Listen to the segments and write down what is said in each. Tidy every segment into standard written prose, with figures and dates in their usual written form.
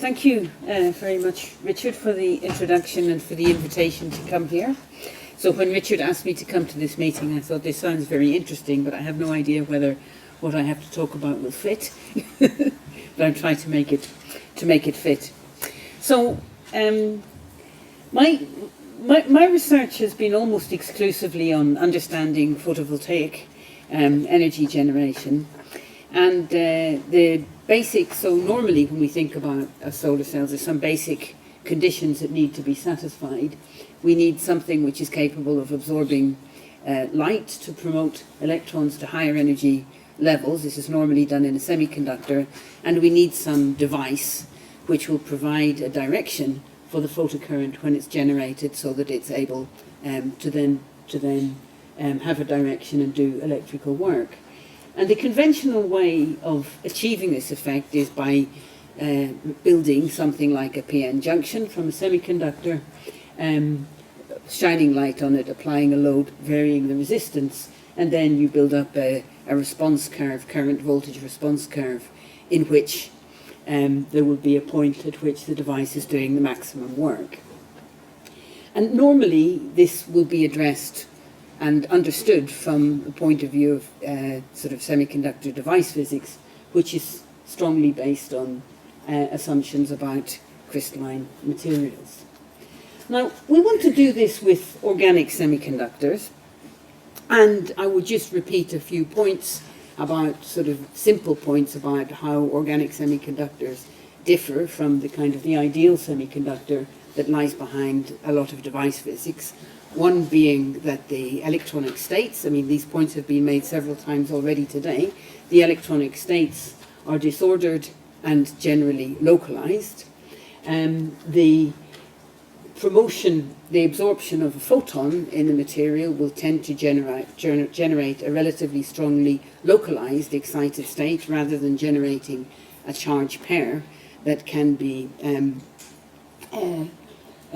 thank you very much, Richard, for the introduction and for the invitation to come here. So when Richard asked me to come to this meeting, I thought this sounds very interesting, but I have no idea whether what I have to talk about will fit. But I'm trying to make it fit. So my research has been almost exclusively on understanding photovoltaic energy generation. And the basic, so normally when we think about solar cells, there's some basic conditions that need to be satisfied. We need something which is capable of absorbing light to promote electrons to higher energy levels. This is normally done in a semiconductor. And we need some device which will provide a direction for the photocurrent when it's generated so that it's able to then have a direction and do electrical work. And the conventional way of achieving this effect is by building something like a PN junction from a semiconductor, shining light on it, applying a load, varying the resistance, and then you build up a response curve, current voltage response curve, in which there will be a point at which the device is doing the maximum work. And normally this will be addressed and understood from the point of view of sort of semiconductor device physics, which is strongly based on assumptions about crystalline materials. Now, we want to do this with organic semiconductors, and I will just repeat a few points about sort of simple points about how organic semiconductors differ from the kind of the ideal semiconductor that lies behind a lot of device physics. One being that the electronic states, I mean, these points have been made several times already today, the electronic states are disordered and generally localized. The absorption of a photon in the material will tend to generate a relatively strongly localized excited state rather than generating a charge pair that can be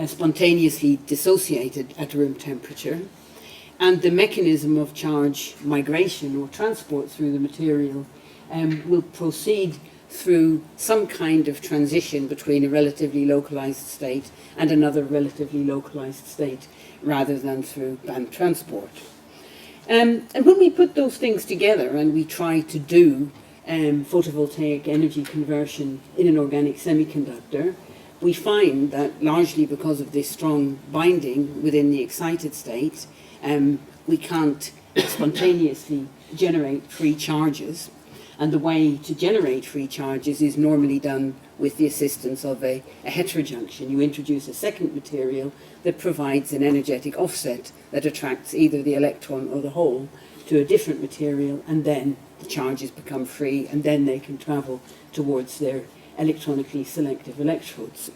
spontaneously dissociated at room temperature. And the mechanism of charge migration or transport through the material will proceed through some kind of transition between a relatively localized state and another relatively localized state rather than through band transport. And when we put those things together and we try to do photovoltaic energy conversion in an organic semiconductor, we find that largely because of this strong binding within the excited state, we can't spontaneously generate free charges. And the way to generate free charges is normally done with the assistance of a heterojunction. You introduce a second material that provides an energetic offset that attracts either the electron or the hole to a different material, and then the charges become free, and then they can travel towards their electronically selective electrodes.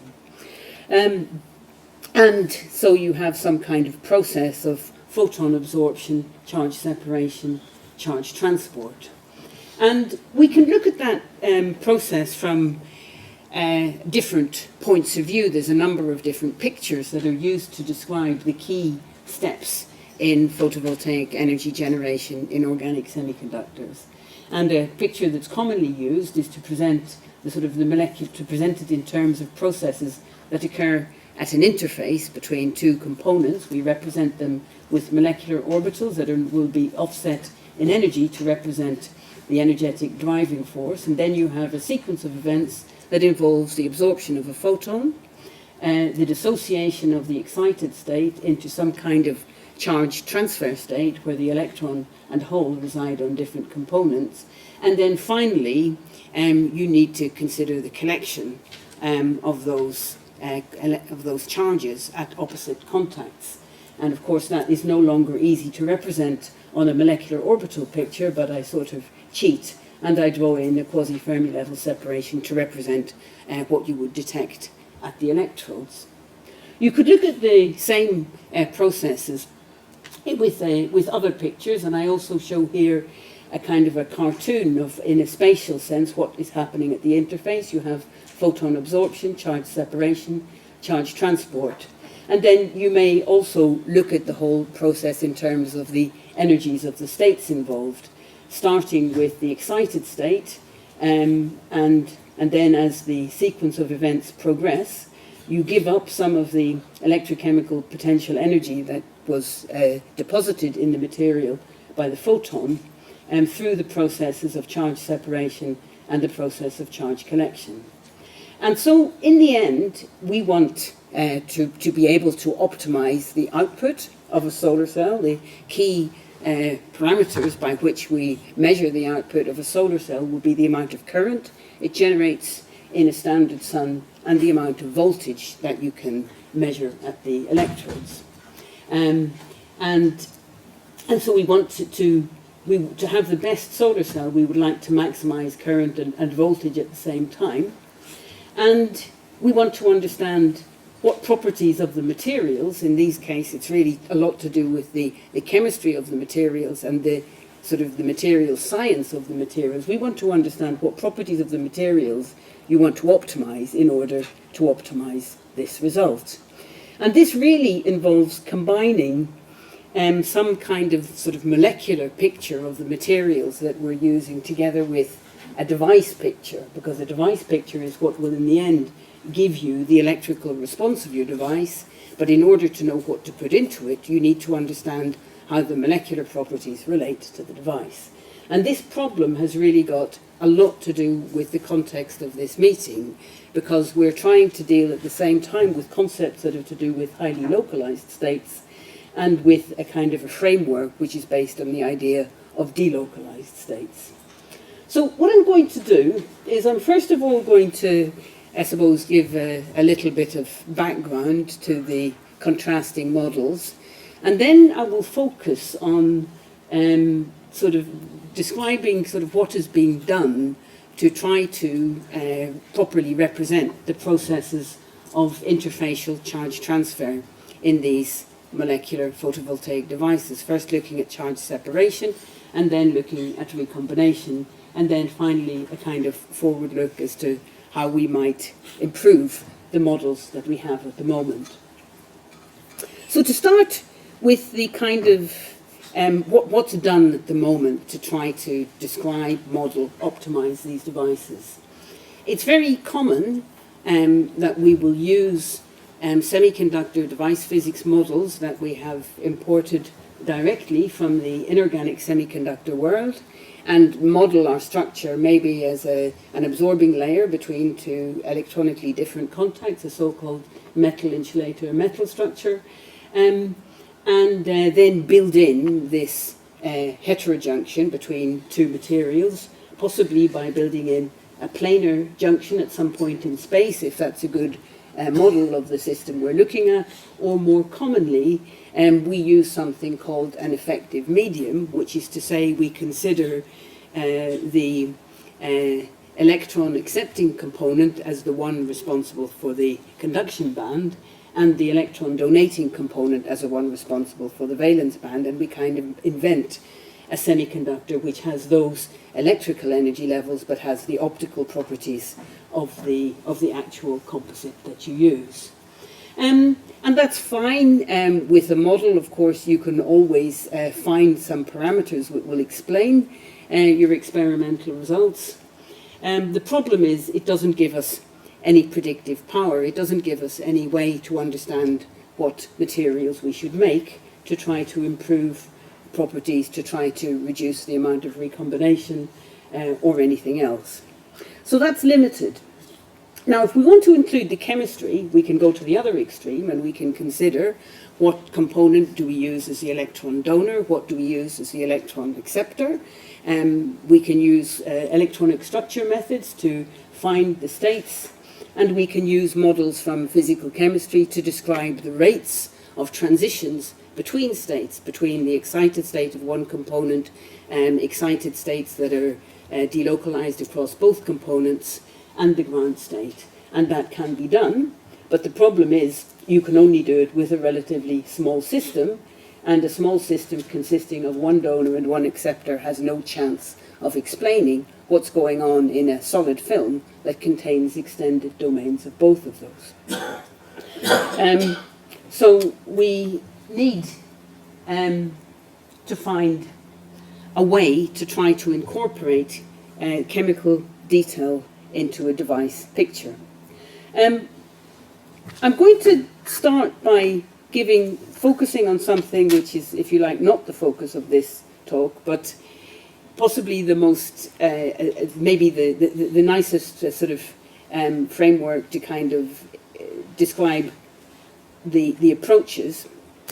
And so you have some kind of process of photon absorption, charge separation, charge transport. And we can look at that process from different points of view. There's a number of different pictures that are used to describe the key steps in photovoltaic energy generation in organic semiconductors. And a picture that's commonly used is to present to present it in terms of processes that occur at an interface between two components. We represent them with molecular orbitals that will be offset in energy to represent the energetic driving force, and then you have a sequence of events that involves the absorption of a photon, the dissociation of the excited state into some kind of charge transfer state where the electron and hole reside on different components, and then finally you need to consider the collection of those charges at opposite contacts. And of course that is no longer easy to represent on a molecular orbital picture, but I sort of cheat and I draw in a quasi-Fermi level separation to represent what you would detect at the electrodes. You could look at the same processes with other pictures, and I also show here a kind of a cartoon of, in a spatial sense, what is happening at the interface. You have photon absorption, charge separation, charge transport. And then you may also look at the whole process in terms of the energies of the states involved, starting with the excited state and and then as the sequence of events progress, you give up some of the electrochemical potential energy that was deposited in the material by the photon through the processes of charge separation and the process of charge collection. And so in the end, we want to be able to optimize the output of a solar cell. The key parameters by which we measure the output of a solar cell will be the amount of current it generates in a standard sun and the amount of voltage that you can measure at the electrodes. And so we want to have the best solar cell. We would like to maximize current and voltage at the same time. And we want to understand what properties of the materials. In these cases, it's really a lot to do with the chemistry of the materials and the sort of the material science of the materials. We want to understand what properties of the materials you want to optimize in order to optimize this result. And this really involves combining some kind of sort of molecular picture of the materials that we're using together with a device picture, because a device picture is what will in the end give you the electrical response of your device. But in order to know what to put into it, you need to understand how the molecular properties relate to the device. And this problem has really got a lot to do with the context of this meeting, because we're trying to deal at the same time with concepts that are to do with highly localized states and with a kind of a framework which is based on the idea of delocalized states. So what I'm going to do is I'm first of all going to, I suppose, give a little bit of background to the contrasting models, and then I will focus on sort of describing sort of what is being done to try to properly represent the processes of interfacial charge transfer in these molecular photovoltaic devices. First looking at charge separation, and then looking at recombination, and then finally a kind of forward look as to how we might improve the models that we have at the moment. So to start with the kind of what's done at the moment to try to describe, model, optimize these devices. It's very common that we will use semiconductor device physics models that we have imported directly from the inorganic semiconductor world and model our structure maybe as an absorbing layer between two electronically different contacts, a so-called metal insulator metal structure, and then build in this heterojunction between two materials, possibly by building in a planar junction at some point in space, if that's a good model of the system we're looking at, or more commonly, we use something called an effective medium, which is to say we consider the electron accepting component as the one responsible for the conduction band, and the electron donating component as the one responsible for the valence band, and we kind of invent a semiconductor which has those electrical energy levels but has the optical properties of the actual composite that you use. And that's fine. With a model, of course, you can always find some parameters which will explain your experimental results. The problem is it doesn't give us any predictive power. It doesn't give us any way to understand what materials we should make to try to improve properties, to try to reduce the amount of recombination or anything else. So that's limited. Now, if we want to include the chemistry, we can go to the other extreme and we can consider what component do we use as the electron donor, what do we use as the electron acceptor. We can use electronic structure methods to find the states, and we can use models from physical chemistry to describe the rates of transitions between states, between the excited state of one component and excited states that are delocalized across both components, and the ground state. And that can be done, but the problem is you can only do it with a relatively small system, and a small system consisting of one donor and one acceptor has no chance of explaining what's going on in a solid film that contains extended domains of both of those. So we need to find a way to try to incorporate chemical detail into a device picture. I'm going to start by focusing on something which is, if you like, not the focus of this talk, but possibly the most, maybe the nicest sort of framework to kind of describe the approaches.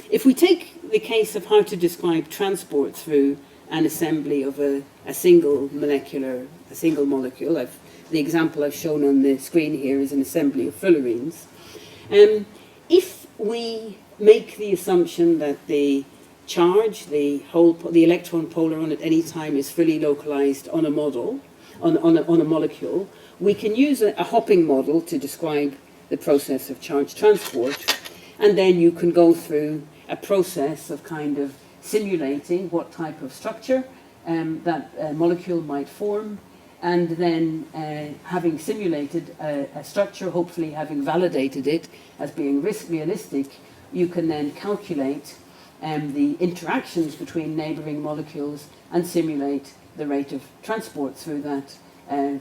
If we take the case of how to describe transport through an assembly of a single molecule, the example I've shown on the screen here is an assembly of fullerenes. If we make the assumption that the charge, the electron polaron at any time is fully localized on a model, on a molecule, we can use a hopping model to describe the process of charge transport, and then you can go through a process of kind of simulating what type of structure that molecule might form, and then having simulated a structure, hopefully having validated it as being realistic, you can then calculate the interactions between neighboring molecules and simulate the rate of transport through that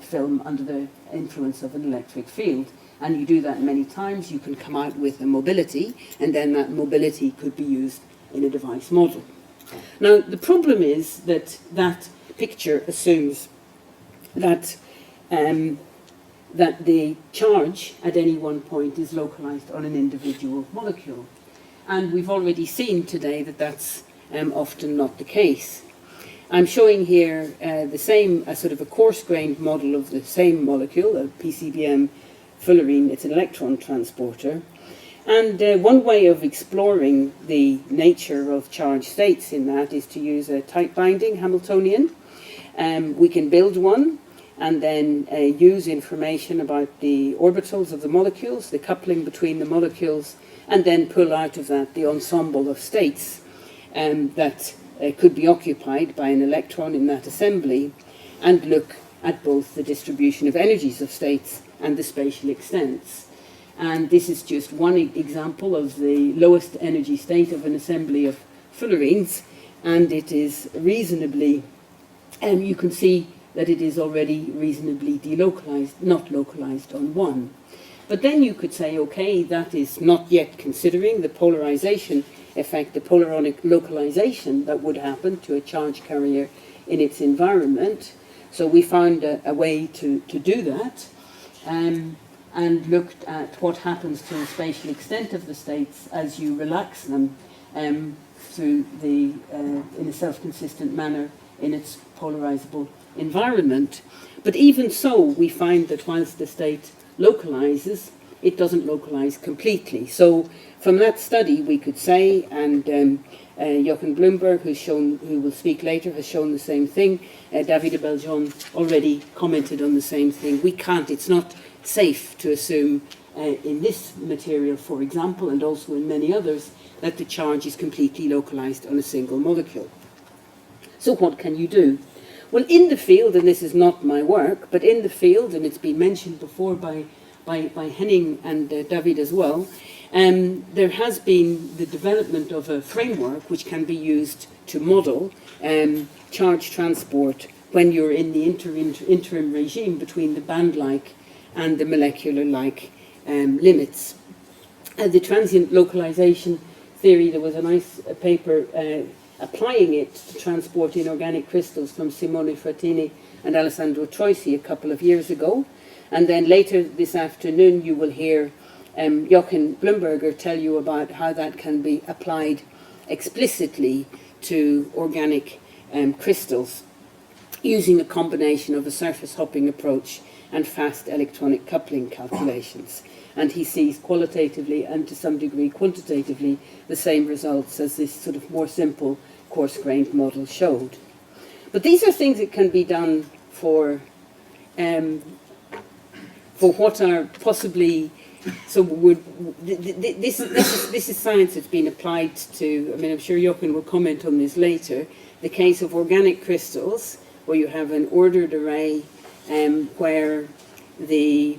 film under the influence of an electric field. And you do that many times, you can come out with a mobility, and then that mobility could be used in a device model. Now, the problem is that that picture assumes that that the charge at any one point is localized on an individual molecule. And we've already seen today that that's often not the case. I'm showing here the same, sort of a coarse-grained model of the same molecule, a PCBM fullerene. It's an electron transporter. And one way of exploring the nature of charge states in that is to use a tight binding Hamiltonian. We can build one and then use information about the orbitals of the molecules, the coupling between the molecules, and then pull out of that the ensemble of states that could be occupied by an electron in that assembly, and look at both the distribution of energies of states and the spatial extents. And this is just one example of the lowest energy state of an assembly of fullerenes, and it is reasonably, you can see that it is already reasonably delocalized, not localized on one. But then you could say, okay, that is not yet considering the polarization effect, the polaronic localization that would happen to a charge carrier in its environment. So we found a way to do that, and looked at what happens to the spatial extent of the states as you relax them through the, in a self-consistent manner in its polarizable environment. But even so, we find that whilst the state localizes, it doesn't localize completely. So from that study, we could say, and Jochen Blumberg, who will speak later, has shown the same thing. Davide Belgion already commented on the same thing. We can't, it's not safe to assume in this material, for example, and also in many others, that the charge is completely localized on a single molecule. So what can you do? Well, in the field, and this is not my work, but in the field, and it's been mentioned before by Henning and David as well, there has been the development of a framework which can be used to model charge transport when you're in the interim regime between the band-like and the molecular-like limits. The transient localization theory, there was a nice paper applying it to transport inorganic crystals from Simone Frattini and Alessandro Troisi a couple of years ago. And then later this afternoon you will hear Jochen Blumberger tell you about how that can be applied explicitly to organic crystals using a combination of a surface hopping approach and fast electronic coupling calculations. And he sees qualitatively and to some degree quantitatively the same results as this sort of more simple coarse-grained model showed. But these are things that can be done for what are possibly, so this is science that's been applied to, I mean, I'm sure Jochen will comment on this later, the case of organic crystals, where you have an ordered array where the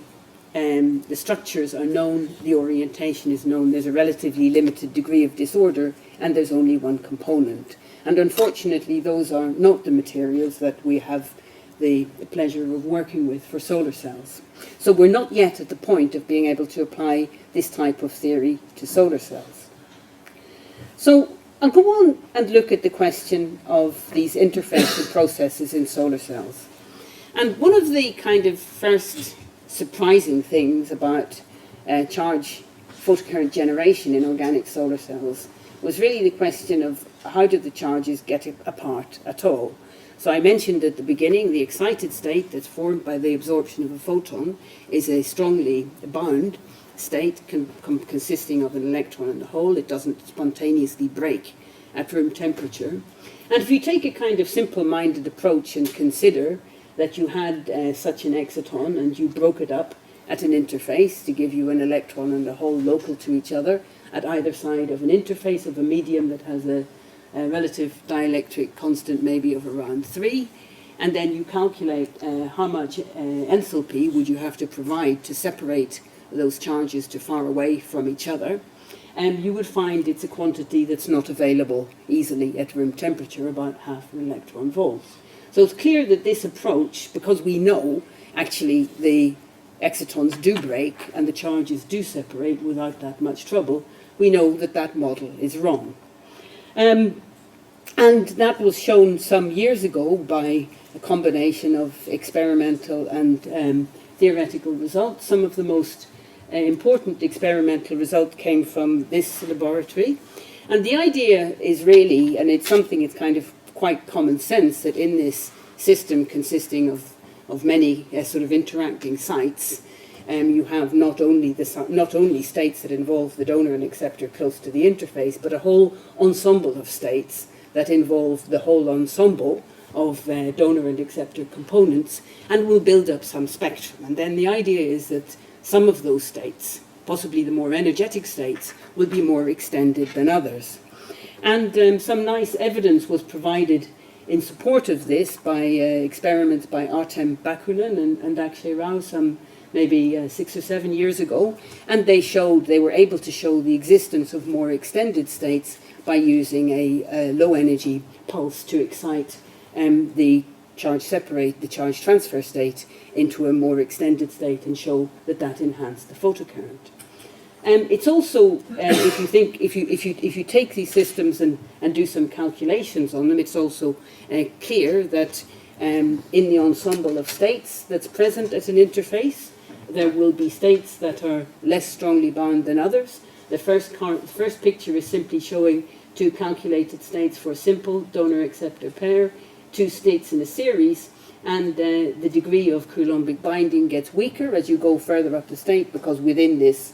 structures are known, the orientation is known, there's a relatively limited degree of disorder, and there's only one component. And unfortunately, those are not the materials that we have the pleasure of working with for solar cells. So we're not yet at the point of being able to apply this type of theory to solar cells. So I'll go on and look at the question of these interfacial processes in solar cells. And one of the kind of first surprising things about charge photocurrent generation in organic solar cells was really the question of how did the charges get apart at all. So I mentioned at the beginning the excited state that's formed by the absorption of a photon is a strongly bound state consisting of an electron and a hole. It doesn't spontaneously break at room temperature. And if you take a kind of simple-minded approach and consider that you had such an exciton and you broke it up at an interface to give you an electron and a hole local to each other at either side of an interface of a medium that has a relative dielectric constant maybe of around 3, and then you calculate how much enthalpy would you have to provide to separate those charges to far away from each other, and you would find it's a quantity that's not available easily at room temperature, about half an electron volt. So it's clear that this approach, because we know actually the excitons do break and the charges do separate without that much trouble, we know that that model is wrong. And that was shown some years ago by a combination of experimental and theoretical results. Some of the most important experimental results came from this laboratory. And the idea is really, and it's something it's kind of quite common sense, that in this system consisting of many sort of interacting sites, you have not only states that involve the donor and acceptor close to the interface, but a whole ensemble of states that involve the whole ensemble of donor and acceptor components, and will build up some spectrum. And then the idea is that some of those states, possibly the more energetic states, will be more extended than others. And some nice evidence was provided in support of this by experiments by Artem Bakunin and Akshay Rao some maybe 6 or 7 years ago, and they were able to show the existence of more extended states by using a low energy pulse to excite the charge transfer state into a more extended state and show that that enhanced the photocurrent. It's also, if you take these systems and do some calculations on them, it's also clear that in the ensemble of states that's present at an interface, there will be states that are less strongly bound than others. The first picture is simply showing two calculated states for a simple donor-acceptor pair, two states in a series, and the degree of Coulombic binding gets weaker as you go further up the state, because within this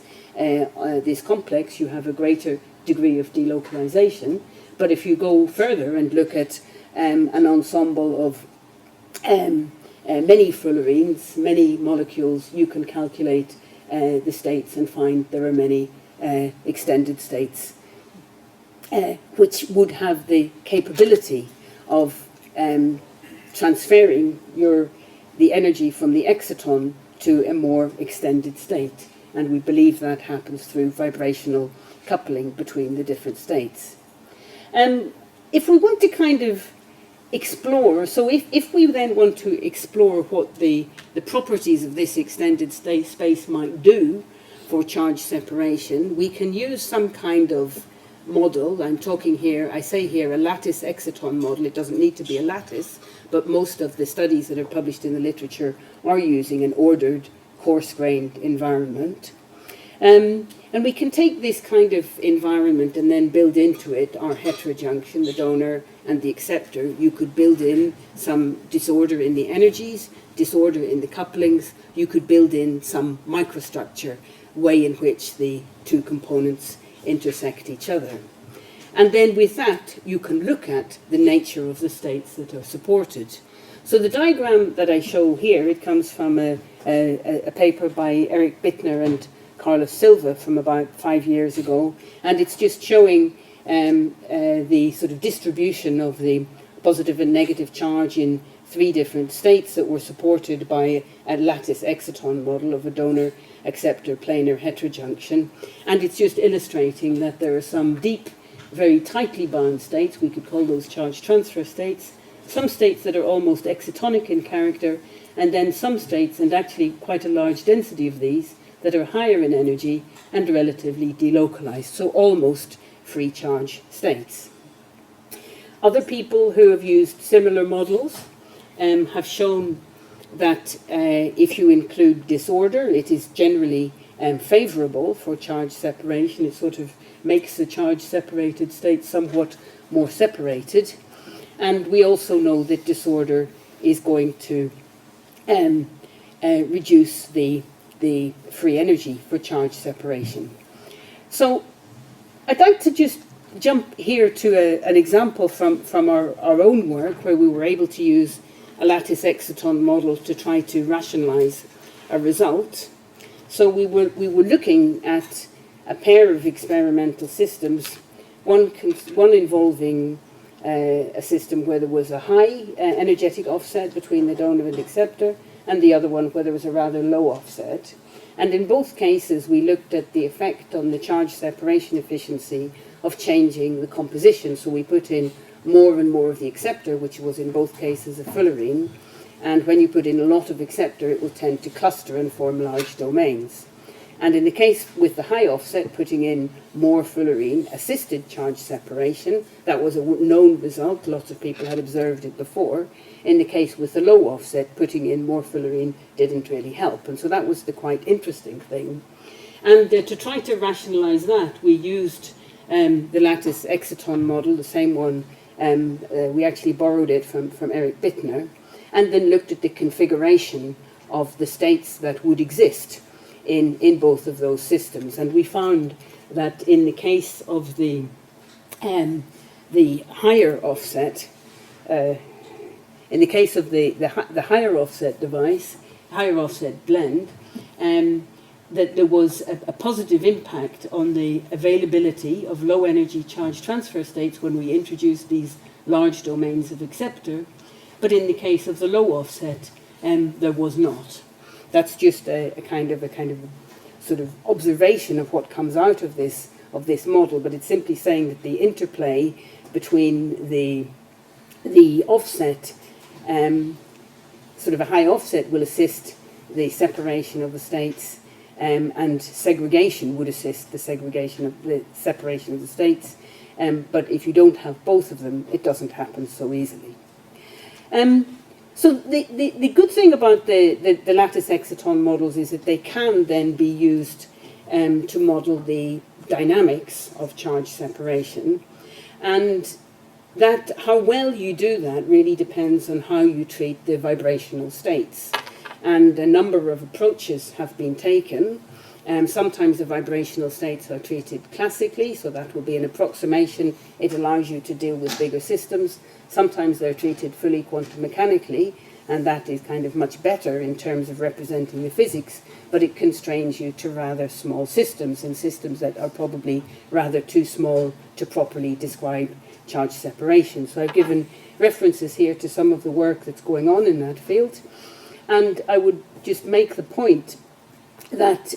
complex you have a greater degree of delocalization. But if you go further and look at an ensemble of many fullerenes, many molecules, you can calculate the states and find there are many extended states which would have the capability of transferring the energy from the exciton to a more extended state. And we believe that happens through vibrational coupling between the different states. If we want to kind of explore, so if we then want to explore what the properties of this extended space might do for charge separation, we can use some kind of model. I'm talking here, I say here, a lattice exciton model. It doesn't need to be a lattice, but most of the studies that are published in the literature are using an ordered, coarse-grained environment. And we can take this kind of environment and then build into it our heterojunction, the donor and the acceptor. You could build in some disorder in the energies, disorder in the couplings. You could build in some microstructure, way in which the two components intersect each other. And then with that, you can look at the nature of the states that are supported. So the diagram that I show here, it comes from a paper by Eric Bittner and Carlos Silva from about 5 years ago, and it's just showing the sort of distribution of the positive and negative charge in 3 different states that were supported by a lattice exciton model of a donor acceptor planar heterojunction. And it's just illustrating that there are some deep, very tightly bound states, we could call those charge transfer states, some states that are almost excitonic in character, and then some states, and actually quite a large density of these, that are higher in energy and relatively delocalized, so almost free charge states. Other people who have used similar models have shown that if you include disorder, it is generally favorable for charge separation. It sort of makes the charge separated state somewhat more separated. And we also know that disorder is going to reduce the free energy for charge separation. So I'd like to just jump here to an example from our own work where we were able to use a lattice exciton model to try to rationalize a result. So we were looking at a pair of experimental systems, one involving a system where there was a high energetic offset between the donor and acceptor, and the other one where there was a rather low offset. And in both cases, we looked at the effect on the charge separation efficiency of changing the composition. So we put in more and more of the acceptor, which was in both cases a fullerene. And when you put in a lot of acceptor, it will tend to cluster and form large domains. And in the case with the high offset, putting in more fullerene assisted charge separation. That was a known result. Lots of people had observed it before. In the case with the low offset, putting in more fullerene didn't really help. And so that was the quite interesting thing. And to try to rationalize that, we used the lattice exciton model, the same one. We actually borrowed it from Eric Bittner, and then looked at the configuration of the states that would exist in both of those systems. And we found that in the case of the higher offset, in the case of the higher offset device, higher offset blend, that there was a positive impact on the availability of low energy charge transfer states when we introduced these large domains of acceptor, but in the case of the low offset, there was not. That's just a kind of sort of observation of what comes out of this model, but it's simply saying that the interplay between the offset, sort of a high offset will assist the separation of the states, and segregation would assist the separation of the states. But if you don't have both of them, it doesn't happen so easily. So the good thing about the lattice exciton models is that they can then be used to model the dynamics of charge separation, and that how well you do that really depends on how you treat the vibrational states. And a number of approaches have been taken. Sometimes the vibrational states are treated classically, so that will be an approximation. It allows you to deal with bigger systems. Sometimes they're treated fully quantum mechanically, and that is kind of much better in terms of representing the physics, but it constrains you to rather small systems, and systems that are probably rather too small to properly describe charge separation. So I've given references here to some of the work that's going on in that field. And I would just make the point that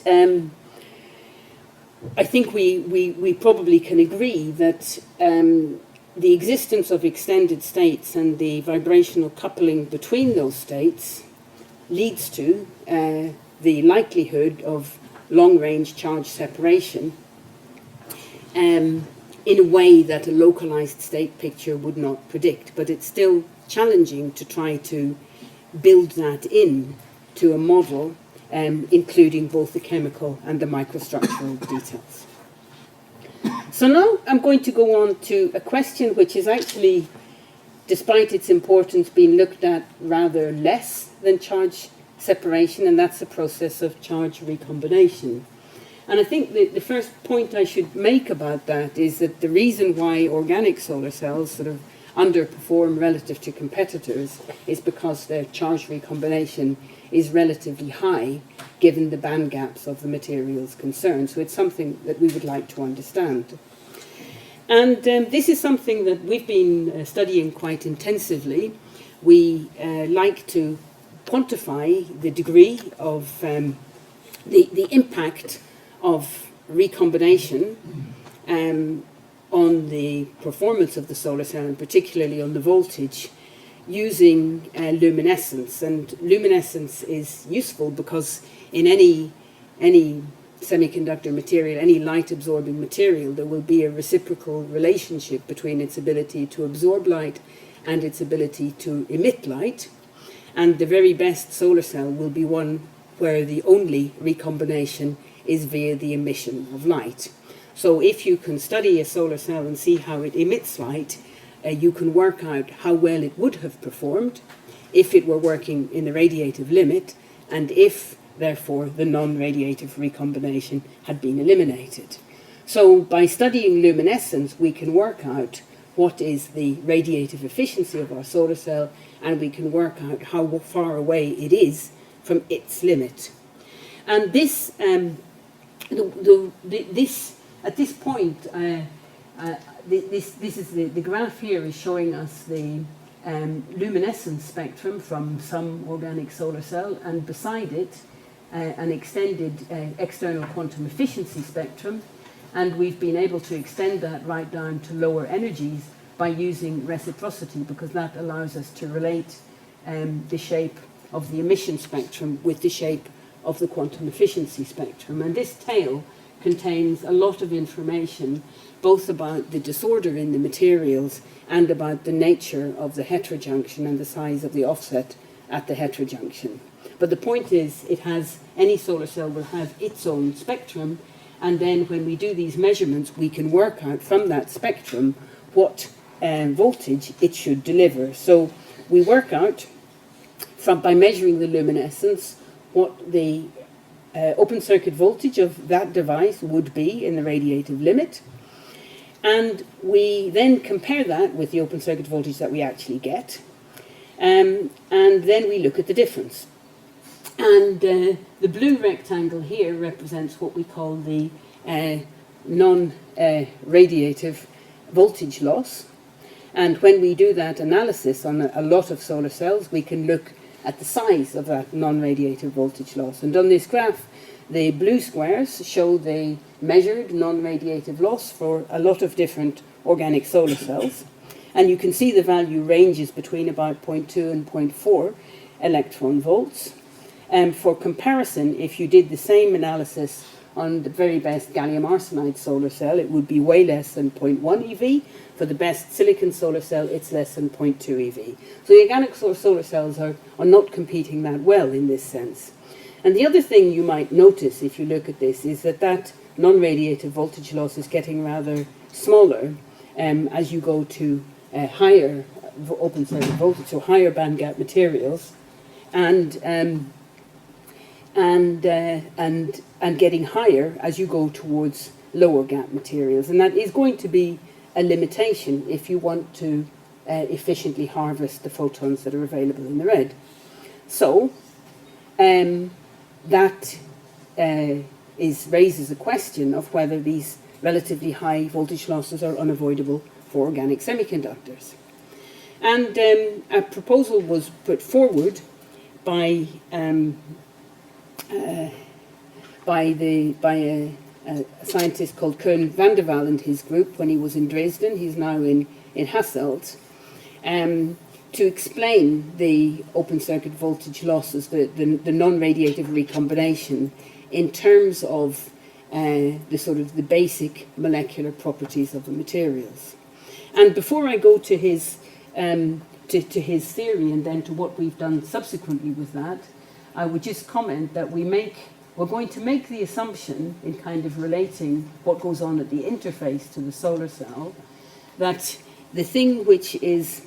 I think we probably can agree that the existence of extended states and the vibrational coupling between those states leads to the likelihood of long-range charge separation in a way that a localized state picture would not predict. But it's still challenging to try to build that in to a model, including both the chemical and the microstructural details. So now I'm going to go on to a question which is actually, despite its importance, being looked at rather less than charge separation, and that's the process of charge recombination. And I think the first point I should make about that is that the reason why organic solar cells sort of underperform relative to competitors is because their charge recombination is relatively high given the band gaps of the materials concerned. So it's something that we would like to understand. And this is something that we've been studying quite intensively. We like to quantify the degree of the impact of recombination on the performance of the solar cell, and particularly on the voltage, using luminescence. And luminescence is useful because in any semiconductor material, any light-absorbing material, there will be a reciprocal relationship between its ability to absorb light and its ability to emit light. And the very best solar cell will be one where the only recombination is via the emission of light. So if you can study a solar cell and see how it emits light, you can work out how well it would have performed if it were working in the radiative limit, and if, therefore, the non-radiative recombination had been eliminated. So by studying luminescence, we can work out what is the radiative efficiency of our solar cell, and we can work out how far away it is from its limit. And this, at this point, this is the graph here is showing us the luminescence spectrum from some organic solar cell, and beside it an extended external quantum efficiency spectrum, and we've been able to extend that right down to lower energies by using reciprocity, because that allows us to relate the shape of the emission spectrum with the shape of the quantum efficiency spectrum. And this tail contains a lot of information, both about the disorder in the materials and about the nature of the heterojunction and the size of the offset at the heterojunction. But the point is, any solar cell will have its own spectrum, and then when we do these measurements, we can work out from that spectrum what voltage it should deliver. So we work out by measuring the luminescence what the open circuit voltage of that device would be in the radiative limit, and we then compare that with the open circuit voltage that we actually get, and then we look at the difference. And the blue rectangle here represents what we call the non-radiative voltage loss. And when we do that analysis on a lot of solar cells, we can look at the size of that non-radiative voltage loss. And on this graph, the blue squares show the measured non-radiative loss for a lot of different organic solar cells. And you can see the value ranges between about 0.2 and 0.4 electron volts. For comparison, if you did the same analysis on the very best gallium arsenide solar cell, it would be way less than 0.1 eV. For the best silicon solar cell, it's less than 0.2 eV. So the organic solar cells are not competing that well in this sense. And the other thing you might notice if you look at this is that non-radiative voltage loss is getting rather smaller as you go to higher open circuit voltage, so higher bandgap materials, and getting higher as you go towards lower gap materials. And that is going to be a limitation if you want to efficiently harvest the photons that are available in the red. So that raises a question of whether these relatively high voltage losses are unavoidable for organic semiconductors. And a proposal was put forward by a scientist called Koen van der Waal and his group when he was in Dresden. He's now in Hasselt, to explain the open circuit voltage losses, the non-radiative recombination, in terms of the basic molecular properties of the materials. And before I go to his theory and then to what we've done subsequently with that, I would just comment that we're going to make the assumption, in kind of relating what goes on at the interface to the solar cell, that the thing which is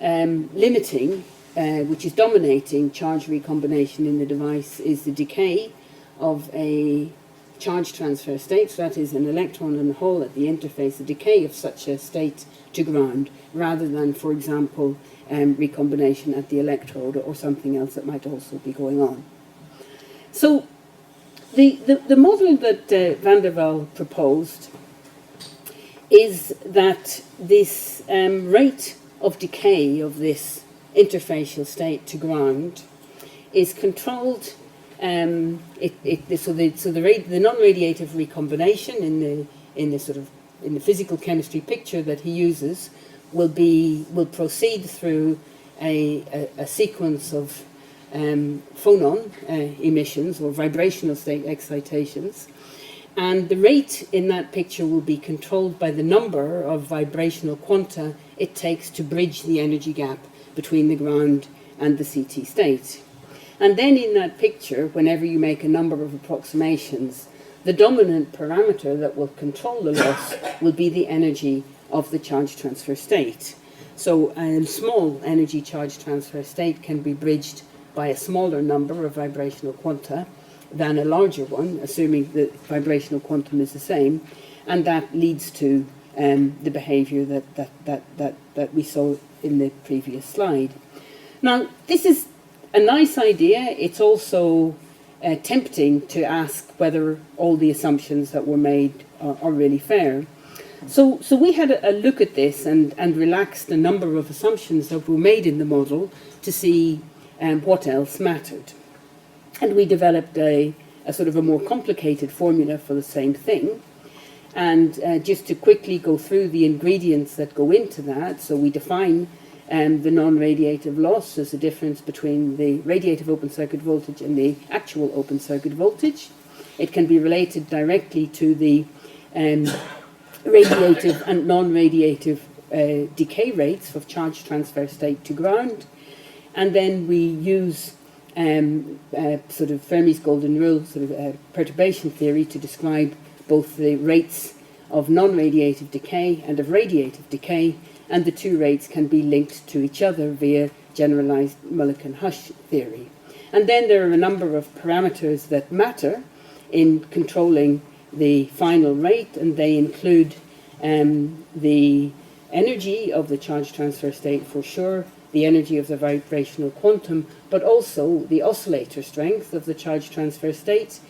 limiting, which is dominating charge recombination in the device, is the decay of a charge transfer state. So that is an electron and a hole at the interface, the decay of such a state to ground, rather than, for example, recombination at the electrode or something else that might also be going on. So the model that van der Waal proposed is that this rate of decay of this interfacial state to ground is controlled. The non-radiative recombination in the physical chemistry picture that he uses will proceed through a sequence of phonon emissions or vibrational state excitations. And the rate in that picture will be controlled by the number of vibrational quanta it takes to bridge the energy gap between the ground and the CT state. And then in that picture, whenever you make a number of approximations, the dominant parameter that will control the loss will be the energy of the charge transfer state. So a small energy charge transfer state can be bridged by a smaller number of vibrational quanta than a larger one, assuming the vibrational quantum is the same, and that leads to the behavior that we saw in the previous slide. Now, this is a nice idea. It's also tempting to ask whether all the assumptions that were made are really fair. So we had a look at this and relaxed a number of assumptions that were made in the model to see what else mattered. And we developed a sort of a more complicated formula for the same thing. And just to quickly go through the ingredients that go into that, so we define the non-radiative loss as the difference between the radiative open circuit voltage and the actual open circuit voltage. It can be related directly to the radiative and non-radiative decay rates of charge transfer state to ground. And then we use sort of Fermi's golden rule, sort of perturbation theory, to describe both the rates of non-radiative decay and of radiative decay, and the two rates can be linked to each other via generalized Mulliken-Hush theory. And then there are a number of parameters that matter in controlling the final rate, and they include the energy of the charge transfer state for sure, the energy of the vibrational quantum, but also the oscillator strength of the charge transfer state.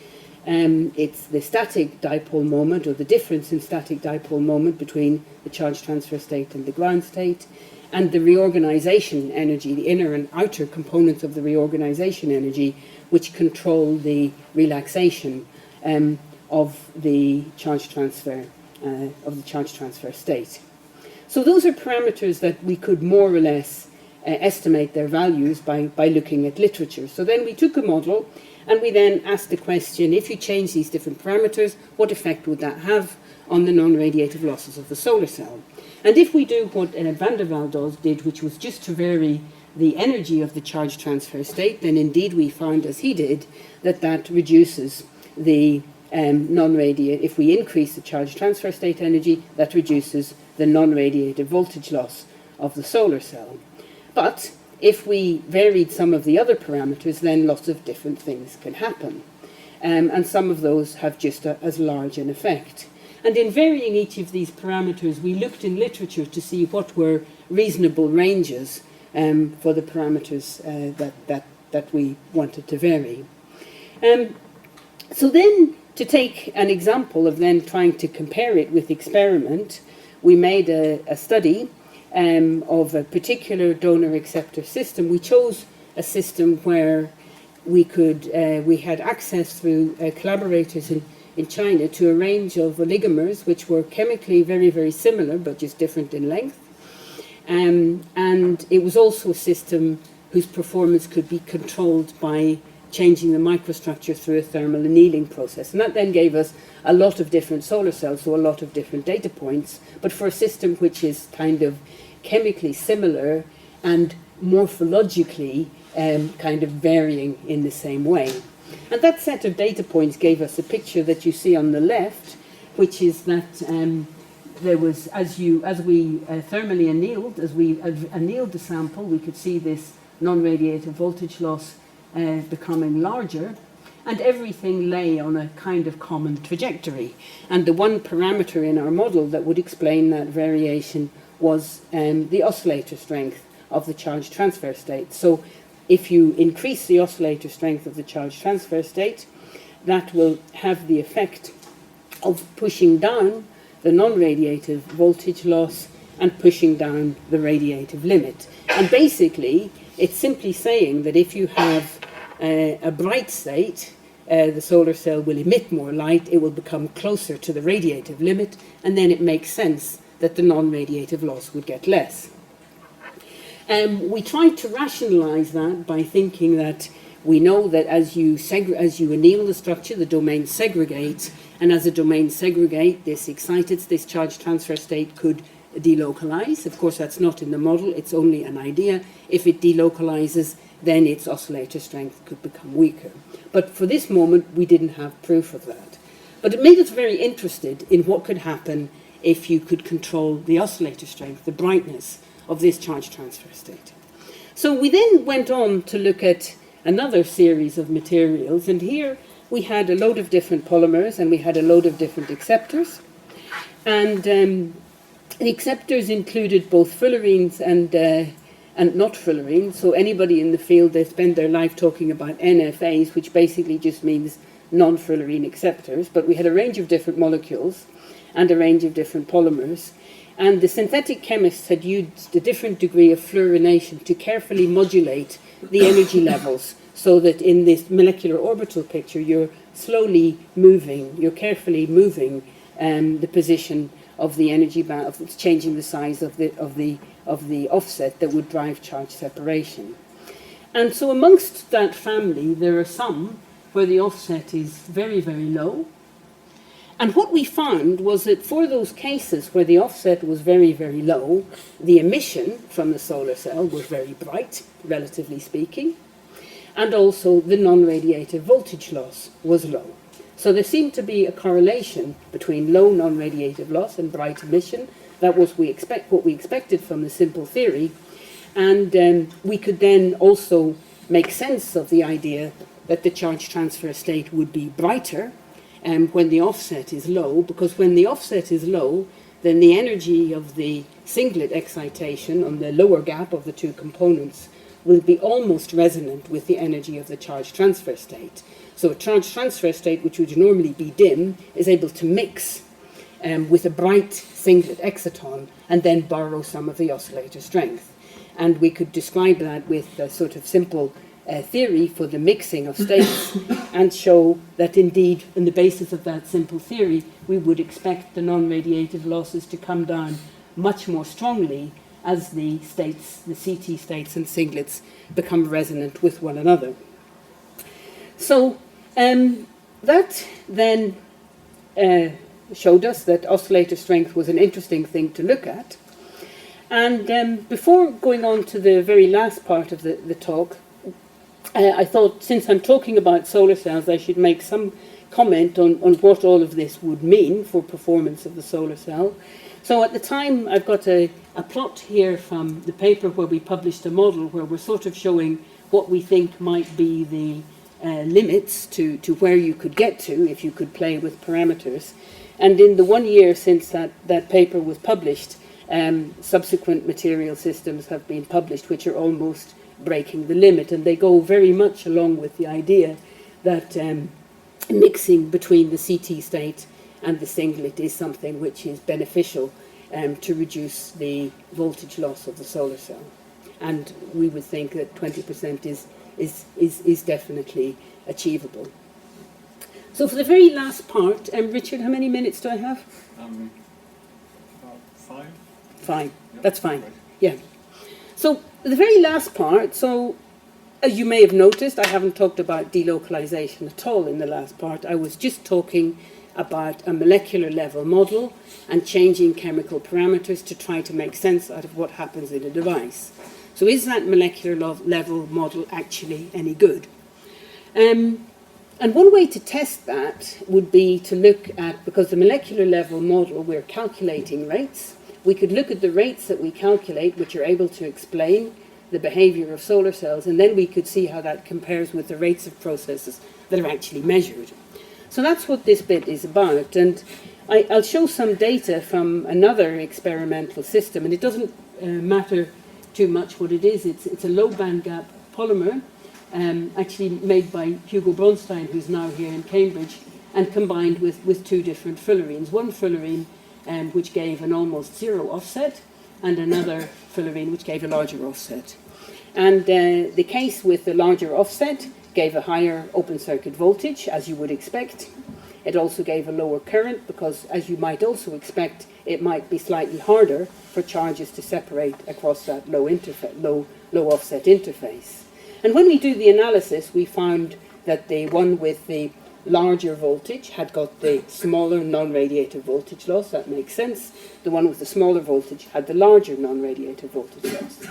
It's the static dipole moment, or the difference in static dipole moment between the charge transfer state and the ground state, and the reorganization energy, the inner and outer components of the reorganization energy, which control the relaxation of the charge transfer state. So those are parameters that we could more or less estimate their values by looking at literature. So then we took a model and we then asked the question, if you change these different parameters, what effect would that have on the non-radiative losses of the solar cell? And if we do what Van der Waals did, which was just to vary the energy of the charge transfer state, then indeed we found, as he did, that reduces the non-radiative. If we increase the charge transfer state energy, that reduces the non-radiative voltage loss of the solar cell. But if we varied some of the other parameters, then lots of different things can happen. And some of those have just as large an effect. And in varying each of these parameters, we looked in literature to see what were reasonable ranges for the parameters that we wanted to vary. So then, to take an example of then trying to compare it with experiment, we made a study of a particular donor-acceptor system. We chose a system where we had access through collaborators in China to a range of oligomers which were chemically very, very similar but just different in length. And it was also a system whose performance could be controlled by changing the microstructure through a thermal annealing process. And that then gave us a lot of different solar cells, so a lot of different data points, but for a system which is kind of chemically similar and morphologically kind of varying in the same way. And that set of data points gave us a picture that you see on the left, which is that there was, as we thermally annealed, as we annealed the sample, we could see this non-radiative voltage loss becoming larger, and everything lay on a kind of common trajectory. And the one parameter in our model that would explain that variation was the oscillator strength of the charge transfer state. So if you increase the oscillator strength of the charge transfer state, that will have the effect of pushing down the non-radiative voltage loss and pushing down the radiative limit. And basically, it's simply saying that if you have a bright state, the solar cell will emit more light, it will become closer to the radiative limit, and then it makes sense that the non-radiative loss would get less. We tried to rationalize that by thinking that we know that as you anneal the structure, the domain segregates, and as the domain segregate, this charge transfer state could delocalize. Of course, that's not in the model, it's only an idea. If it delocalizes, then its oscillator strength could become weaker. But for this moment, we didn't have proof of that. But it made us very interested in what could happen if you could control the oscillator strength, the brightness of this charge transfer state. So we then went on to look at another series of materials, and here we had a load of different polymers and we had a load of different acceptors. And the acceptors included both fullerenes and not fullerenes. So anybody in the field, they spend their life talking about NFAs, which basically just means non-fullerene acceptors. But we had a range of different molecules and a range of different polymers. And the synthetic chemists had used a different degree of fluorination to carefully modulate the energy levels, so that in this molecular orbital picture, you're slowly moving, you're carefully moving the position of the energy band, it's changing the size of the offset that would drive charge separation. And so amongst that family, there are some where the offset is very, very low. And what we found was that for those cases where the offset was very, very low, the emission from the solar cell was very bright, relatively speaking, and also the non-radiative voltage loss was low. So there seemed to be a correlation between low non-radiative loss and bright emission. That was what we expected from the simple theory. And we could then also make sense of the idea that the charge transfer state would be brighter when the offset is low, because when the offset is low, then the energy of the singlet excitation on the lower gap of the two components will be almost resonant with the energy of the charge transfer state. So a charge transfer state, which would normally be dim, is able to mix with a bright singlet exciton and then borrow some of the oscillator strength. And we could describe that with a sort of simple theory for the mixing of states and show that indeed, on the basis of that simple theory, we would expect the non-radiative losses to come down much more strongly as the states, the CT states and singlets, become resonant with one another. So that then showed us that oscillator strength was an interesting thing to look at. And before going on to the very last part of the talk, I thought, since I'm talking about solar cells, I should make some comment on what all of this would mean for performance of the solar cell. So at the time, I've got a plot here from the paper where we published a model where we're sort of showing what we think might be the limits to where you could get to if you could play with parameters. And in the 1 year since that paper was published, subsequent material systems have been published which are almost breaking the limit, and they go very much along with the idea that mixing between the CT state and the singlet is something which is beneficial to reduce the voltage loss of the solar cell. And we would think that 20% is definitely achievable. So for the very last part, Richard, how many minutes do I have? About 5. 5. Yep. That's fine. Right. Yeah. So the very last part, so as you may have noticed, I haven't talked about delocalization at all in the last part. I was just talking about a molecular level model and changing chemical parameters to try to make sense out of what happens in a device. So is that molecular level model actually any good? And one way to test that would be to look at, because the molecular level model, we're calculating rates. We could look at the rates that we calculate, which are able to explain the behavior of solar cells, and then we could see how that compares with the rates of processes that are actually measured. So that's what this bit is about. And I'll show some data from another experimental system, and it doesn't matter too much what it is. It's a low band gap polymer, actually made by Hugo Bronstein, who's now here in Cambridge, and combined with two different fullerenes. One fullerene which gave an almost zero offset, and another fullerene which gave a larger offset. And the case with the larger offset gave a higher open circuit voltage, as you would expect, It also gave a lower current because, as you might also expect, it might be slightly harder for charges to separate across that low offset interface. And when we do the analysis, we found that the one with the larger voltage had got the smaller non-radiative voltage loss. That makes sense. The one with the smaller voltage had the larger non-radiative voltage loss.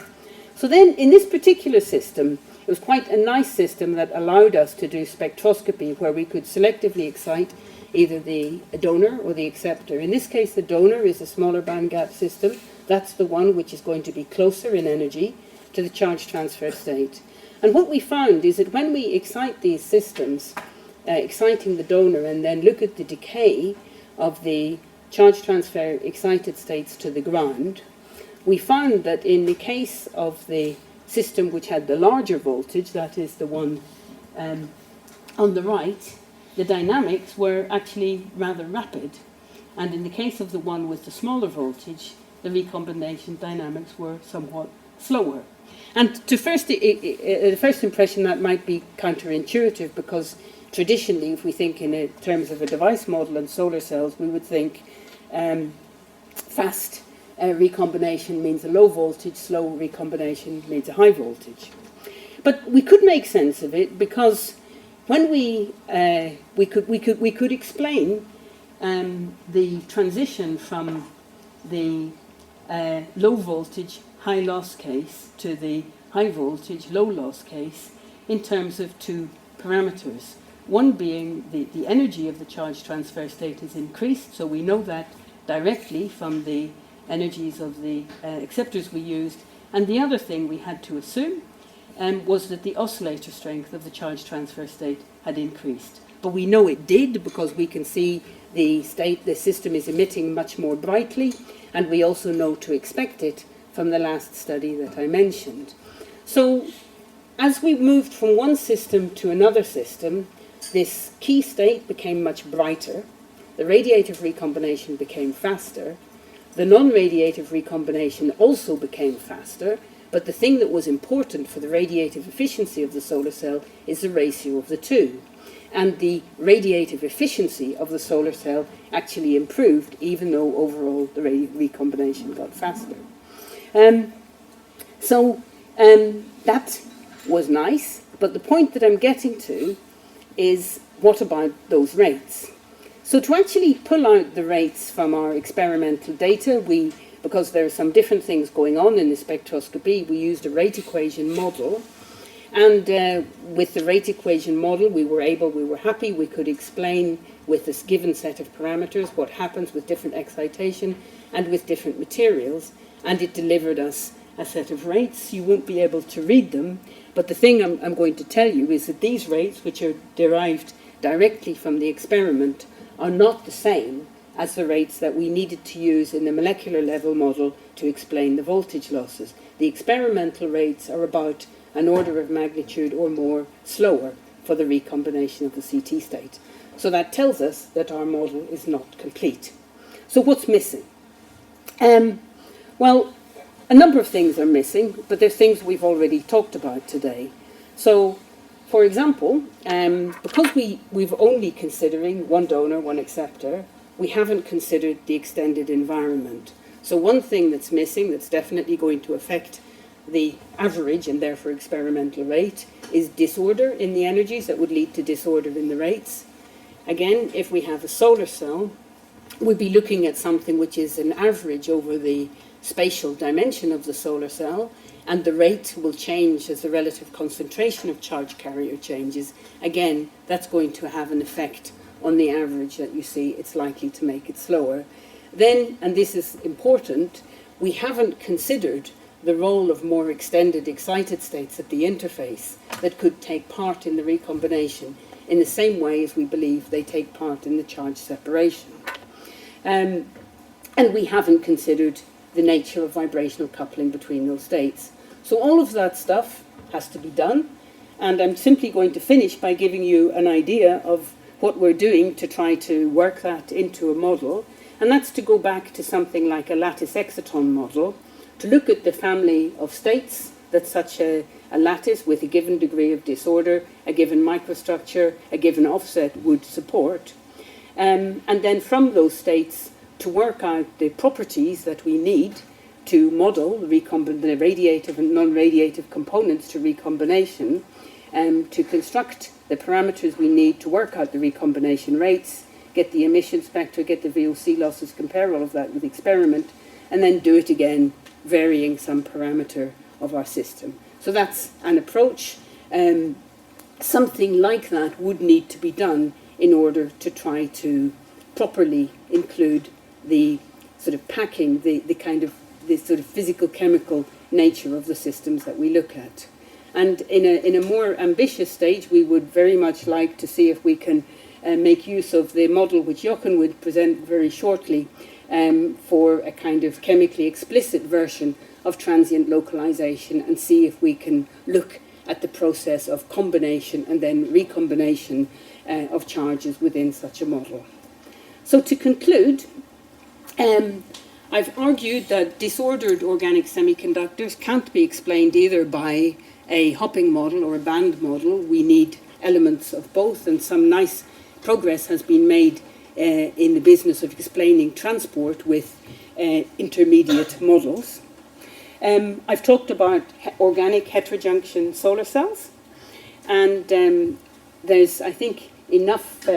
So then, in this particular system, it was quite a nice system that allowed us to do spectroscopy where we could selectively excite either the donor or the acceptor. In this case, the donor is a smaller band gap system. That's the one which is going to be closer in energy to the charge transfer state. And what we found is that when we excite these systems, exciting the donor and then look at the decay of the charge transfer excited states to the ground, we found that in the case of the system which had the larger voltage, that is the one on the right, the dynamics were actually rather rapid. And in the case of the one with the smaller voltage, the recombination dynamics were somewhat slower. And to the first impression, that might be counterintuitive because traditionally, if we think in terms of a device model and solar cells, we would think fast recombination means a low voltage, slow recombination means a high voltage. But we could make sense of it because when we could explain the transition from the low voltage high loss case to the high voltage low loss case in terms of two parameters. One being the energy of the charge transfer state is increased, so we know that directly from the energies of the acceptors we used. And the other thing we had to assume was that the oscillator strength of the charge transfer state had increased. But we know it did because we can see the system is emitting much more brightly, and we also know to expect it from the last study that I mentioned. So as we moved from one system to another system, this key state became much brighter, the radiative recombination became faster, the non-radiative recombination also became faster, but the thing that was important for the radiative efficiency of the solar cell is the ratio of the two. And the radiative efficiency of the solar cell actually improved, even though overall the recombination got faster. That was nice, but the point that I'm getting to is, what about those rates? So to actually pull out the rates from our experimental data, because there are some different things going on in the spectroscopy, we used a rate equation model. And with the rate equation model, we were happy, we could explain with this given set of parameters what happens with different excitation and with different materials, and it delivered us a set of rates. You won't be able to read them, but the thing I'm going to tell you is that these rates, which are derived directly from the experiment, are not the same as the rates that we needed to use in the molecular level model to explain the voltage losses. The experimental rates are about an order of magnitude or more slower for the recombination of the CT state. So that tells us that our model is not complete. So what's missing? Well, a number of things are missing, but they're things we've already talked about today. So, for example, because we've only considering one donor, one acceptor, we haven't considered the extended environment. So one thing that's missing, that's definitely going to affect the average and therefore experimental rate, is disorder in the energies that would lead to disorder in the rates. Again, if we have a solar cell, we'd be looking at something which is an average over the spatial dimension of the solar cell, and the rate will change as the relative concentration of charge carrier changes. Again, that's going to have an effect on the average that you see. It's likely to make it slower. Then, and this is important, we haven't considered the role of more extended excited states at the interface that could take part in the recombination in the same way as we believe they take part in the charge separation. And we haven't considered the nature of vibrational coupling between those states. So all of that stuff has to be done, and I'm simply going to finish by giving you an idea of what we're doing to try to work that into a model, and that's to go back to something like a lattice exciton model, to look at the family of states that such a lattice with a given degree of disorder, a given microstructure, a given offset would support, and then from those states to work out the properties that we need to model the radiative and non-radiative components to recombination, to construct the parameters we need to work out the recombination rates, get the emission spectra, get the VOC losses, compare all of that with the experiment, and then do it again, varying some parameter of our system. So that's an approach. Something like that would need to be done in order to try to properly include the sort of packing, the sort of physical chemical nature of the systems that we look at. And in a more ambitious stage, we would very much like to see if we can make use of the model which Jochen would present very shortly for a kind of chemically explicit version of transient localization, and see if we can look at the process of combination and then recombination of charges within such a model. So to conclude, I've argued that disordered organic semiconductors can't be explained either by a hopping model or a band model. We need elements of both, and some nice progress has been made in the business of explaining transport with intermediate models. I've talked about organic heterojunction solar cells, and there's, I think, enough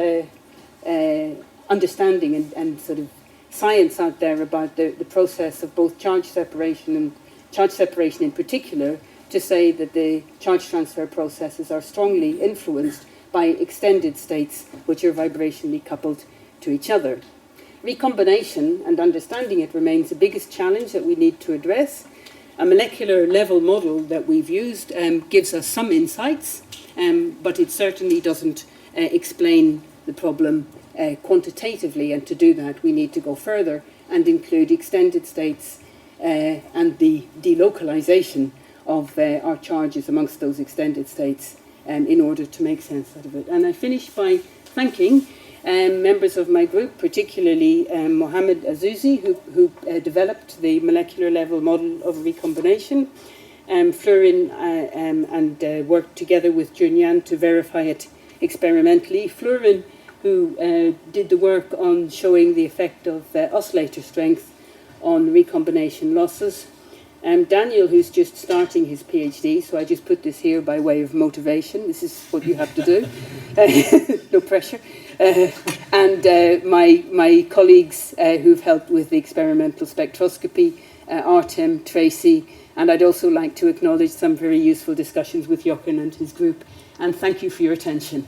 understanding and sort of science out there about the process of both charge separation and charge separation in particular to say that the charge transfer processes are strongly influenced by extended states which are vibrationally coupled to each other. Recombination and understanding it remains the biggest challenge that we need to address. A molecular level model that we've used gives us some insights, but it certainly doesn't explain the problem quantitatively, and to do that we need to go further and include extended states and the delocalization of our charges amongst those extended states in order to make sense out of it. And I finish by thanking members of my group, particularly Mohammed Azouzi, who developed the molecular level model of recombination, Florin, and worked together with Junyan to verify it experimentally. Florin, who did the work on showing the effect of oscillator strength on recombination losses. Daniel, who's just starting his PhD, so I just put this here by way of motivation. This is what you have to do. No pressure. And my colleagues who've helped with the experimental spectroscopy, Artem, Tracy, and I'd also like to acknowledge some very useful discussions with Jochen and his group. And thank you for your attention.